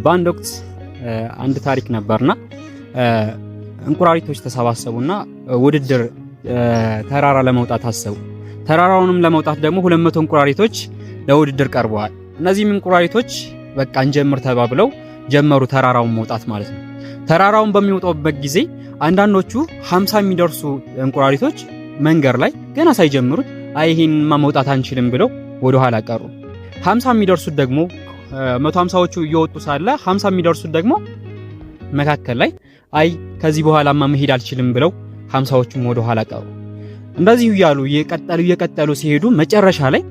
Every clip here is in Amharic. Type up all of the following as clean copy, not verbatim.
በአንድ ወቅት አንድ ታሪክ ነበርና እንቁራሪቶች ተሰባሰቡና ውድድር ተራራ ለመውጣት አሰቡ። ተራራውንም ለመውጣት ደግሞ 200 እንቁራሪቶች ለውድድር ቀርበዋል። እነዚህም እንቁራሪቶች በቃ እንጀምር ተባብለው ጀመሩ ተራራውን መውጣት ማለት ነው። ተራራውን በሚወጣበት ጊዜ አንዳንዶቹ 50 የሚደርሱ እንቁራሪቶች መንገድ ላይ ገና ሳይጀምሩት አይ ይሄንማ መውጣት አንችልም ብለው ወደ ኋላ ቀሩ። 50 የሚደርሱት ደግሞ 150ዎቹ እየወጡ ሳለ 50 የሚደርሱት ደግሞ መካከል ላይ አይ ከዚህ በኋላማ መሄድ አልችልም ብለው 50ዎቹም ወደ ኋላ ቀሩ። እንደዚህ እያሉ እየቀጠሉ ሲሄዱ መጨረሻ ላይ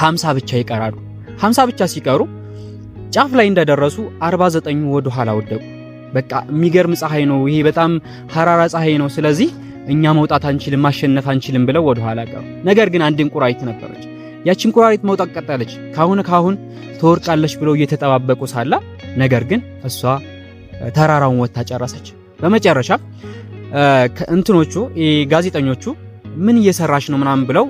50 ብቻ ይቀራሉ። 50 ብቻ ሲቀሩ ጫፍ ላይ እንደደረሱ 49 ወደ ኋላ ወደቁ። በቃ የሚገርም ፀሐይ ነው ይሄ፣ በጣም ሐራራ ፀሐይ ነው፣ ስለዚህ እኛ መውጣት አንችልም ማሸነፍ አንችልም ብለው ወደ ኋላ ቀሩ። ነገር ግን አንድ እንቁራሪት ነበረች። ያቺ እንቁራሪት መውጣት ቀጠለች። ካሁን ትወርቃለች ብለው እየተጠባበቁ ሳለ ነገር ግን እሷ ተራራውን ወጥታ ጨረሰች። በመጨረሻ እንትኖቹ ጋዜጠኞቹ ምን እየሰራች ነው ምናምን ብለው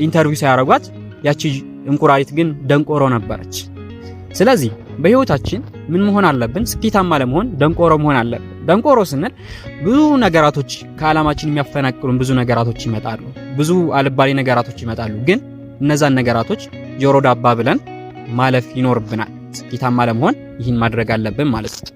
ኢንተርቪው ሲያደርጓት ያቺ እንቁራሪት ግን ደንቆሮ ነበረች። ስለዚህ በህይወታችን ምን መሆን አለብን? ስኬታማ ለመሆን ደንቆሮ መሆን አለብን። ደንቆሮ ስንል ብዙ ነገራቶች ከዓላማችን የሚያፈናቅሉን ብዙ ነገራቶች ይመጣሉ፣ ብዙ አልባሌ ነገራቶች ይመጣሉ። ግን እነዛን ነገራቶች ጆሮ ዳባ ብለን ማለፍ ይኖርብናል። ስኬታማ ለመሆን ይህን ማድረግ አለብን ማለት ነው።